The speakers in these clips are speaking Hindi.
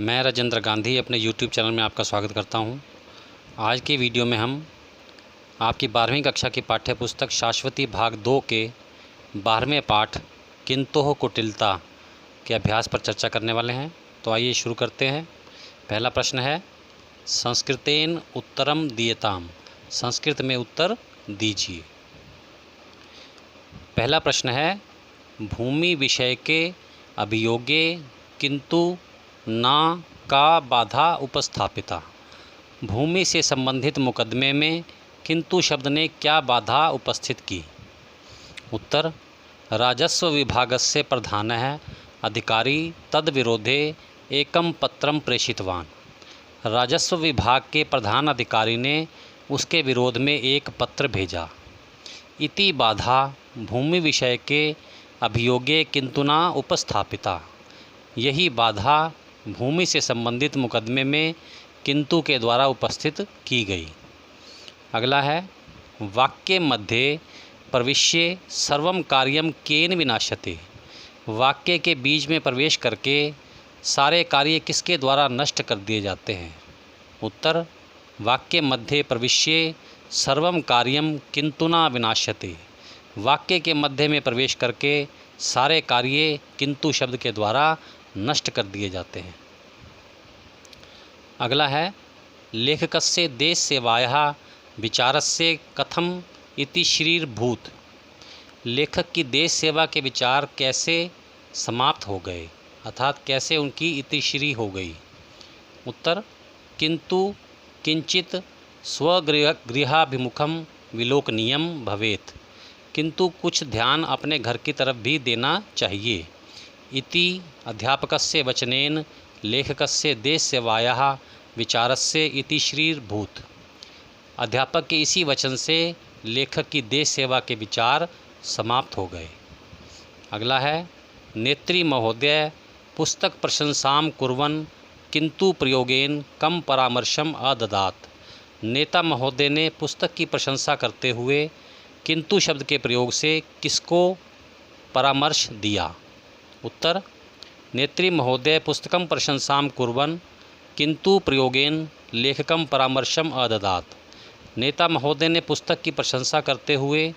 मैं राजेंद्र गांधी अपने YouTube चैनल में आपका स्वागत करता हूं। आज की वीडियो में हम आपकी 12वीं कक्षा की पाठ्य पुस्तक शाश्वती भाग 2 के 12वें पाठ किंतोः कुटिलता के अभ्यास पर चर्चा करने वाले हैं। तो आइए शुरू करते हैं। पहला प्रश्न है, संस्कृतेन उत्तरम दीयताम। संस्कृत में उत्तर दीजिए। पहला प्रश्न है, भूमि विषय के अभियोगे किंतु ना का बाधा उपस्थापिता। भूमि से संबंधित मुकदमे में किंतु शब्द ने क्या बाधा उपस्थित की। उत्तर, राजस्व विभागस्य प्रधानः अधिकारी तद विरोधे एकम पत्रम प्रेषितवान। राजस्व विभाग के प्रधान अधिकारी ने उसके विरोध में एक पत्र भेजा। इति बाधा भूमि विषय के अभियोगे किंतु ना उपस्थापिता। यही बाधा भूमि से संबंधित मुकदमे में किंतु के द्वारा उपस्थित की गई। अगला है, वाक्य मध्य प्रविश्य सर्वम कार्यम केन विनाश्यते। वाक्य के बीच में प्रवेश करके सारे कार्य किसके द्वारा नष्ट कर दिए जाते हैं। उत्तर, वाक्य मध्य प्रविश्य सर्वम कार्यम किंतु ना विनाश्यते। वाक्य के मध्य में प्रवेश करके सारे कार्य किंतु शब्द के द्वारा नष्ट कर दिए जाते हैं। अगला है, लेखकस्य देश सेवायाः विचारस्य कथम इति श्रीर्भूत। लेखक की देश सेवा के विचार कैसे समाप्त हो गए, अर्थात कैसे उनकी इतिश्री हो गई। उत्तर, किंतु किंचित स्वगृहाभिमुखम विलोकनीयम भवेत्। किंतु कुछ ध्यान अपने घर की तरफ भी देना चाहिए। इति अध्यापकस्य वचनेन लेखकस्य देश सेवायाः विचारस्य इति श्रीर्भूत। अध्यापक के इसी वचन से लेखक की देश सेवा के विचार समाप्त हो गए। अगला है, नेत्री महोदय पुस्तक प्रशंसाम कुर्वन् किंतु प्रयोगेन कम परामर्शम अददात। नेता महोदय ने पुस्तक की प्रशंसा करते हुए किंतु शब्द के प्रयोग से किसको परामर्श दिया। उत्तर, नेत्री महोदय पुस्तकम प्रशंसाम कुर्वन् किंतु प्रयोगेन लेखकम परामर्शम अददात। नेता महोदय ने पुस्तक की प्रशंसा करते हुए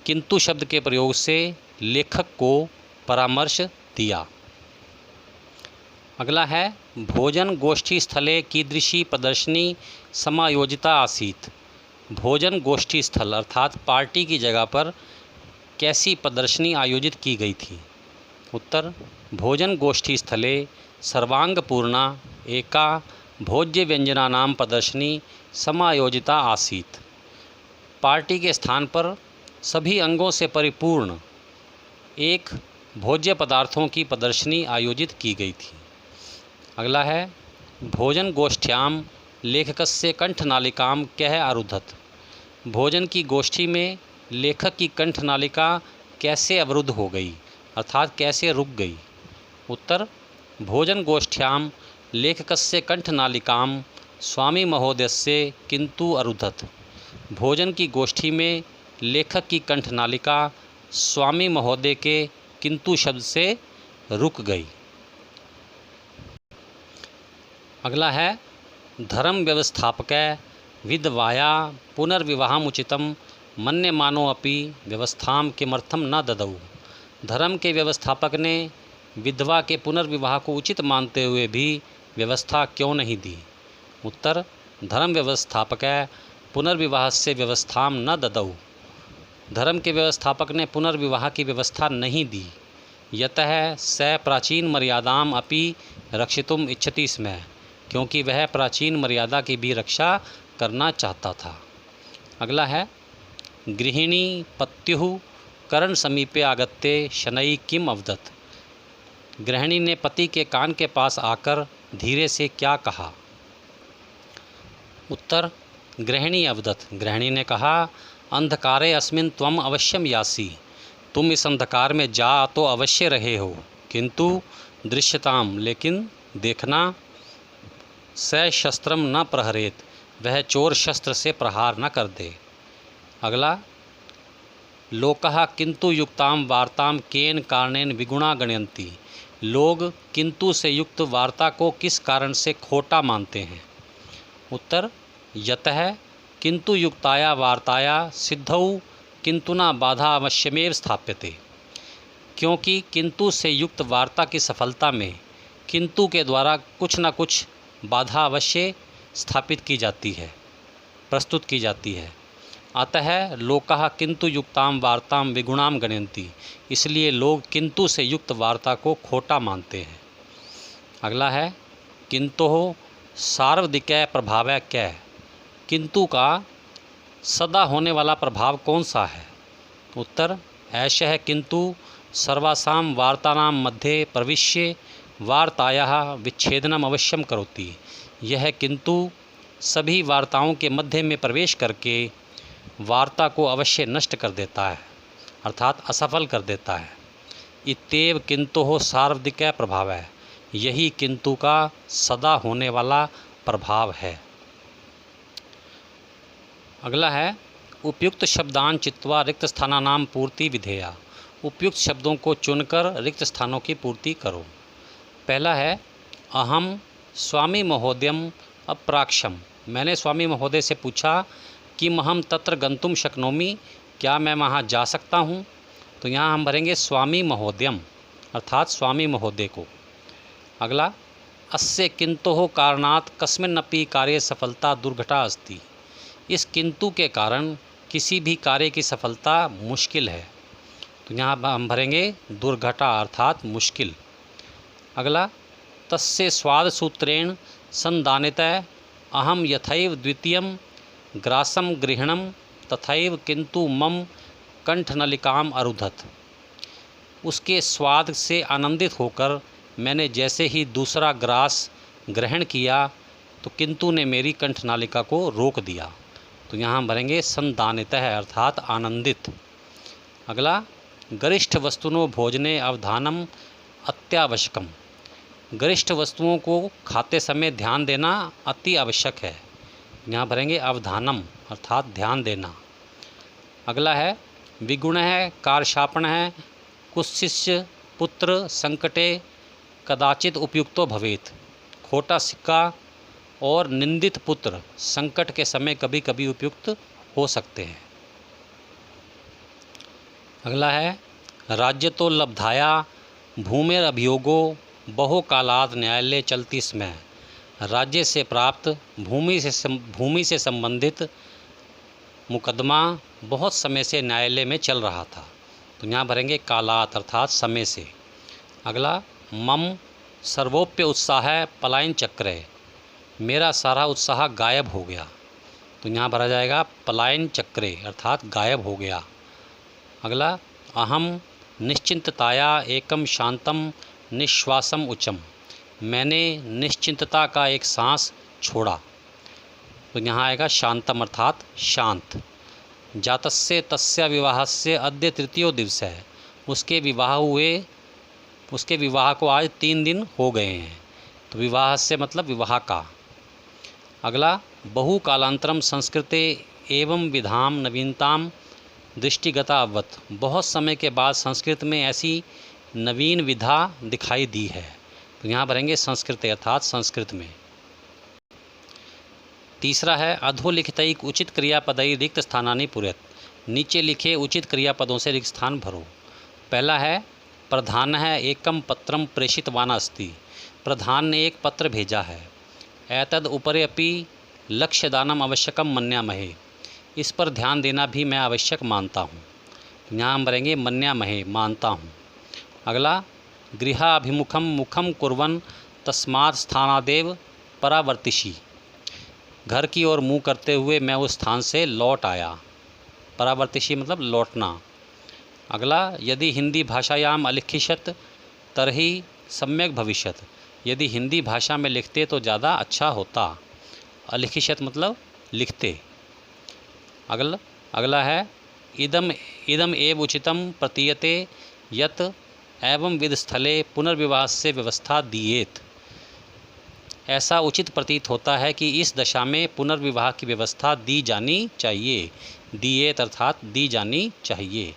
किंतु शब्द के प्रयोग से लेखक को परामर्श दिया। अगला है, भोजन गोष्ठी स्थले कीदृशी प्रदर्शनी समायोजिता आसीत्। भोजन गोष्ठी स्थल अर्थात पार्टी की जगह पर कैसी प्रदर्शनी आयोजित की गई थी। उत्तर, भोजन गोष्ठी स्थले सर्वांगपूर्णा एका भोज्य व्यंजनानां प्रदर्शनी समायोजिता आसीत्। पार्टी के स्थान पर सभी अंगों से परिपूर्ण एक भोज्य पदार्थों की प्रदर्शनी आयोजित की गई थी। अगला है, भोजन गोष्ठ्याम लेखकस्य कंठनालिकाम कः अरुद्धत। भोजन की गोष्ठी में लेखक की कंठनालिका कैसे अवरुद्ध हो गई, अर्थात कैसे रुक गई। उत्तर, भोजन गोष्ठ्याम लेखकस्य कंठनालिकाम स्वामी महोदयस्य किंतु अरुद्धत। भोजन की गोष्ठी में लेखक की कंठनालिका स्वामी महोदय के किंतु शब्द से रुक गई। अगला है, धर्म व्यवस्थापक विधवाया पुनर्विवाहमुचितम मन्यमानो अपि व्यवस्थाम किमर्थम न ददौ। धर्म के व्यवस्थापक ने विधवा के पुनर्विवाह को उचित मानते हुए भी व्यवस्था क्यों नहीं दी। उत्तर, धर्म व्यवस्थापक पुनर्विवाह से व्यवस्थाम न ददौ। धर्म के व्यवस्थापक ने पुनर्विवाह की व्यवस्था नहीं दी। यतः स प्राचीन मर्यादाम अपि रक्षितुम इच्छति स्म। क्योंकि वह प्राचीन मर्यादा की भी रक्षा करना चाहता था। अगला है, गृहिणी पत्युः कर्ण समीपे आगत्य शनैः किम अवदत्। गृहिणी ने पति के कान के पास आकर धीरे से क्या कहा। उत्तर, गृहिणी अवदत्। गृहिणी ने कहा, अंधकारे अस्मिन् त्वम अवश्यम यासि। तुम इस अंधकार में जा तो अवश्य रहे हो, किंतु दृश्यताम लेकिन देखना, स शस्त्रम न प्रहरेत। वह चोर शस्त्र से प्रहार न कर दे। अगला, लोकः किंतु युक्तां वार्तां केन कारणेन विगुणा गणयन्ति। लोग किंतु से युक्त वार्ता को किस कारण से खोटा मानते हैं? उत्तर, यतः किंतु युक्ताया वार्ताया सिद्धौ किंतुना बाधा अवश्यमेव स्थाप्यते। क्योंकि किंतु से युक्त वार्ता की सफलता में किंतु के द्वारा कुछ न कुछ बाधा अवश्य स्थापित की जाती है, प्रस्तुत की जाती है। अतः लोकः किंतु युक्ताम वार्ताम विगुणाम गणयन्ति, इसलिए लोग किंतु से युक्त वार्ता को खोटा मानते हैं। अगला है किंतु सार्वदिकै प्रभावः क्या? किंतु का सदा होने वाला प्रभाव कौन सा है? उत्तर, ऐशः किंतु सर्वासां वार्तानां मध्ये प्रविश्य वार्तायाः विच्छेदनम अवश्यम करोति। यह किंतु सभी वार्ताओं के मध्य में प्रवेश करके वार्ता को अवश्य नष्ट कर देता है, अर्थात असफल कर देता है। इत्येव किंतु सार्वदिकै प्रभावः, यही किंतु का सदा होने वाला प्रभाव है। अगला है उपयुक्त शब्दान चित्वा रिक्त स्थानानां पूर्ति विधेया। उपयुक्त शब्दों को चुनकर रिक्त स्थानों की पूर्ति करो। पहला है अहम स्वामी महोदयम अप्राक्षम। मैंने स्वामी महोदय से पूछा कि महम तत्र गंतुम शक्नोमि, क्या मैं वहाँ जा सकता हूँ? तो यहाँ हम भरेंगे स्वामी महोदयम, अर्थात स्वामी महोदय को। अगला अस्य किंतोः कारणात् कस्मिन्नपि कार्ये सफलता दुर्घटा अस्ति। इस किंतु के कारण किसी भी कार्य की सफलता मुश्किल है, तो यहाँ हम भरेंगे दुर्घटा अर्थात मुश्किल। अगला तस्य स्वाद सूत्रेण संदानितः अहम यथैव द्वितीयं ग्रासम गृहणम तथैव किंतु मम कंठनलिकाम अरुधत। उसके स्वाद से आनंदित होकर मैंने जैसे ही दूसरा ग्रास ग्रहण किया तो किंतु ने मेरी कंठनालिका को रोक दिया, तो यहाँ हम भरेंगे संदानितः अर्थात आनंदित। अगला गरिष्ठ वस्तुनो भोजने अवधानम अत्यावश्यकम। गरिष्ठ वस्तुओं को खाते समय ध्यान देना अति आवश्यक है, यहाँ भरेंगे अवधानम अर्थात ध्यान देना। अगला है विगुण है कारशापण है कुत्सिष्य पुत्र संकटे कदाचित उपयुक्तो भवेत। खोटा सिक्का और निंदित पुत्र संकट के समय कभी कभी उपयुक्त हो सकते हैं। अगला है राज्य तो लब्धाया भूमेर अभियोगो बहु कालाद न्यायालय चलती स्मय। राज्य से प्राप्त भूमि से संबंधित मुकदमा बहुत समय से न्यायालय में चल रहा था, तो यहाँ भरेंगे कालात अर्थात समय से। अगला मम सर्वोप्य उत्साह पलायन चक्र। मेरा सारा उत्साह गायब हो गया, तो यहाँ भरा जाएगा पलायन चक्रे अर्थात गायब हो गया। अगला अहम निश्चिंतताया एकम शांतम निश्वासम उच्चम। मैंने निश्चिंतता का एक सांस छोड़ा, तो यहाँ आएगा शांतम अर्थात शांत। जातस्य तस्य विवाहस्य अद्य तृतीयो दिवस है। उसके विवाह को आज 3 दिन हो गए हैं, तो विवाह से मतलब विवाह का। अगला बहु कालांतरम संस्कृते एवं विधाम नवीनताम दृष्टिगता अवत। बहुत समय के बाद संस्कृत में ऐसी नवीन विधा दिखाई दी है, तो यहाँ भरेंगे संस्कृत अर्थात संस्कृत में। तीसरा है अधोलिखितैक उचित क्रियापदै रिक्त स्थानानि पूरयत। नीचे लिखे उचित क्रियापदों से रिक्त स्थान भरो। पहला है प्रधान है एकम पत्रम प्रेषितवान अस्ति। प्रधान ने एक पत्र भेजा है। एतद उपरि अपि लक्ष्यदानम आवश्यकम मन्यामहे। इस पर ध्यान देना भी मैं आवश्यक मानता हूँ, यहाँ हम भरेंगे मन्यामहे मानता हूँ। अगला गृहाभिमुखम मुखम कुर्वन् तस्मात् स्थानादेव परावर्तिषि। घर की ओर मुँह करते हुए मैं उस स्थान से लौट आया। परावर्तिषि मतलब लौटना। अगला यदि हिंदी भाषायाम अलिखिषत तर्हि सम्यक भविष्यत। यदि हिंदी भाषा में लिखते तो ज़्यादा अच्छा होता। अलिखिषत मतलब लिखते। अगला है इदम एव उचितम प्रतीयते यत एवं विद स्थले पुनर्विवाह से व्यवस्था दिएत। ऐसा उचित प्रतीत होता है कि इस दशा में पुनर्विवाह की व्यवस्था दी जानी चाहिए। दिएत अर्थात दी जानी चाहिए।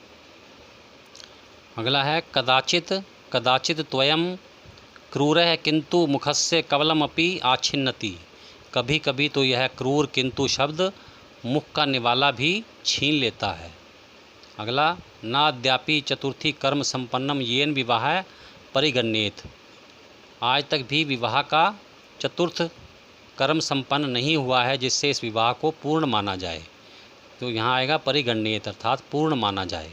अगला है कदाचित त्वयं क्रूरः किंतु मुखस्य कवलमपि आच्छिन्नति। कभी कभी तो यह क्रूर किंतु शब्द मुख का निवाला भी छीन लेता है। अगला, नाद्यापि चतुर्थी कर्म संपन्नम येन विवाह परिगण्येत। आज तक भी विवाह का चतुर्थ कर्म संपन्न नहीं हुआ है जिससे इस विवाह को पूर्ण माना जाए। तो यहाँ आएगा परिगण्येत अर्थात पूर्ण माना जाए।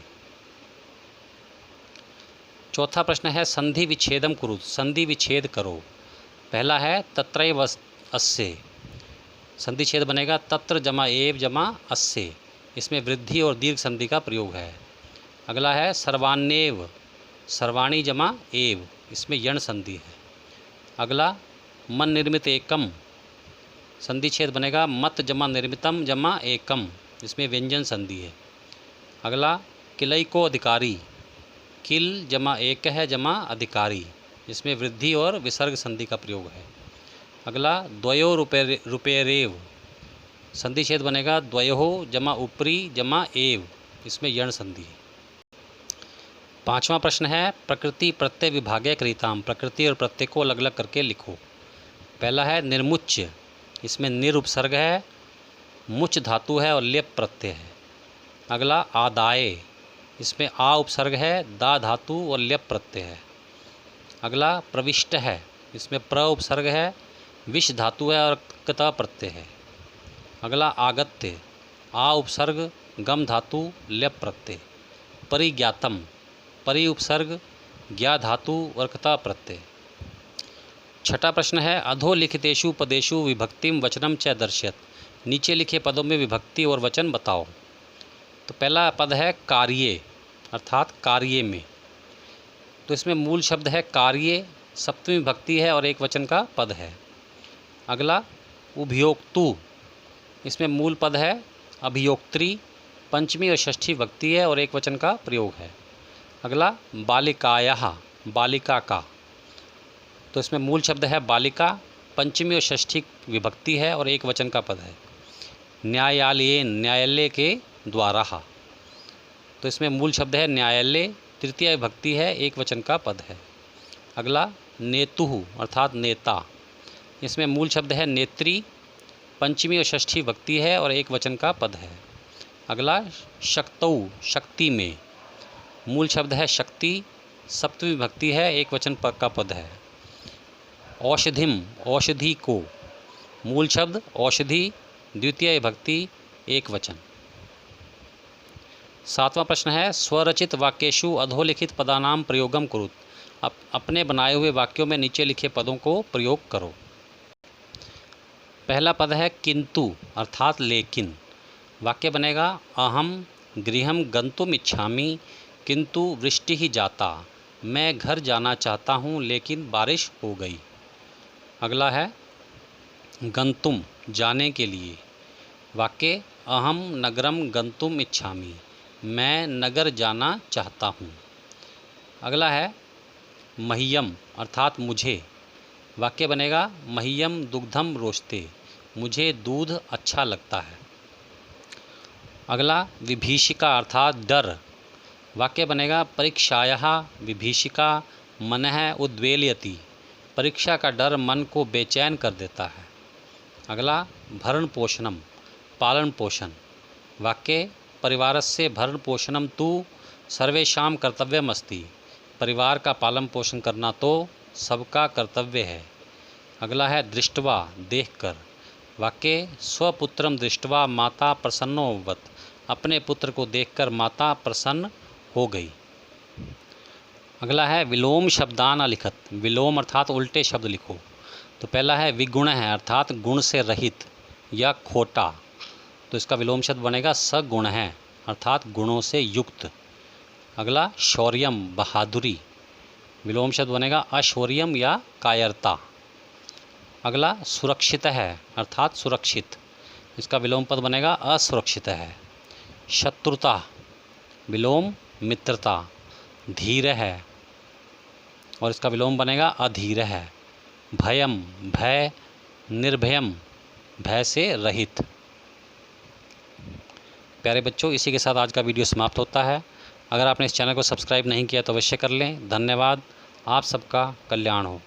चौथा प्रश्न है संधि विच्छेदम कुरु। संधि विच्छेद करो। पहला है तत्रैव अस्य। संधि छेद बनेगा तत्र जमा एव जमा अस्य। इसमें वृद्धि और दीर्घ संधि का प्रयोग है। अगला है सर्वाण्येव। सर्वाणी जमा एव। इसमें यण संधि है। अगला मन निर्मित एकम। संधि छेद बनेगा मत जमा निर्मितम जमा एकम। इसमें व्यंजन संधि है। अगला किलैको अधिकारी। किल जमा एक है जमा अधिकारी। इसमें वृद्धि और विसर्ग संधि का प्रयोग है। अगला द्वयो रुपेरेव। संधि छेद बनेगा द्वयो जमा ऊपरी जमा एव। इसमें यण संधि है। पांचवा प्रश्न है प्रकृति प्रत्यय विभागे क्रियताम। प्रकृति और प्रत्यय को अलग अलग करके लिखो। पहला है निर्मुच्य। इसमें निर उपसर्ग है, मुच धातु है और लेप प्रत्यय है। अगला आदाय। इसमें आ उपसर्ग है, दा धातु और लेप प्रत्यय है। अगला प्रविष्ट है। इसमें प्र उपसर्ग है, विष धातु है और कता प्रत्यय है। अगला आगत्य। आ उपसर्ग, गम धातु, लेप प्रत्यय। परिज्ञातम। परि उपसर्ग, ज्ञा धातु और कता प्रत्यय। छठा प्रश्न है अधोलिखितेषु पदेषु विभक्तिम वचनम च दर्शयत। नीचे लिखे पदों में विभक्ति और वचन बताओ। तो पहला पद है कार्ये अर्थात कार्य में। तो इसमें मूल शब्द है कार्ये, सप्तमी विभक्ति है और एक वचन का पद है। अगला उभयोक्तु। इसमें मूल पद है अभियोक्त्री, पंचमी और षष्ठी विभक्ति है और एक वचन का प्रयोग है। अगला बालिकायाः। बालिका का। तो इसमें मूल शब्द है बालिका, पंचमी और षष्ठी विभक्ति है और एक वचन का पद है। न्यायालयेन। न्यायालय के द्वारा। तो इसमें मूल शब्द है न्यायालय, तृतीय विभक्ति है, एक वचन का पद है। अगला नेतुः अर्थात नेता। इसमें मूल शब्द है नेत्री, पंचमी और षष्ठी विभक्ति है और एक वचन का पद है। अगला शक्तौ। शक्ति में। मूल शब्द है शक्ति, सप्तमी विभक्ति है, एक वचन का पद है। औषधिम। औषधि को। मूल शब्द औषधि, द्वितीय विभक्ति, एक वचन। सातवां प्रश्न है स्वरचित वाक्येषु अधोलिखित पदानाम प्रयोगम कुरु। अपने बनाए हुए वाक्यों में नीचे लिखे पदों को प्रयोग करो। पहला पद है किंतु अर्थात लेकिन। वाक्य बनेगा अहम गृहम गंतुम इच्छामि किंतु वृष्टि ही जाता। मैं घर जाना चाहता हूँ लेकिन बारिश हो गई। अगला है गंतुम जाने के लिए। वाक्य अहम नगरम गंतुम इच्छामि। मैं नगर जाना चाहता हूँ। अगला है मह्यम अर्थात मुझे। वाक्य बनेगा मह्यम दुग्धम रोचते। मुझे दूध अच्छा लगता है। अगला विभीषिका अर्थात डर। वाक्य बनेगा परीक्षायाः विभीषिका मनः उद्वेलयति। परीक्षा का डर मन को बेचैन कर देता है। अगला भरण पोषणम पालन पोषण। वाक्य परिवारस्य भरण पोषणम तु सर्वेषां कर्तव्यमस्ति। परिवार का पालन पोषण करना तो सबका कर्तव्य है। अगला है दृष्ट्वा देखकर। वाक्य स्वपुत्रम दृष्ट्वा माता प्रसन्नो अभवत्। अपने पुत्र को देखकर माता प्रसन्न हो गई। अगला है विलोम शब्दान अलिखत। विलोम अर्थात उल्टे शब्द लिखो। तो पहला है विगुण है अर्थात गुण से रहित या खोटा। तो इसका विलोम शब्द बनेगा सगुण है अर्थात गुणों से युक्त। अगला शौर्यम बहादुरी। विलोम शब्द बनेगा अशौर्यम या कायरता। अगला सुरक्षित है अर्थात सुरक्षित। इसका विलोम पद बनेगा असुरक्षित है। शत्रुता विलोम मित्रता। धीर है और इसका विलोम बनेगा अधीर है। भयम भय, निर्भयम भय से रहित। प्यारे बच्चों, इसी के साथ आज का वीडियो समाप्त होता है। अगर आपने इस चैनल को सब्सक्राइब नहीं किया तो अवश्य कर लें। धन्यवाद। आप सबका कल्याण हो।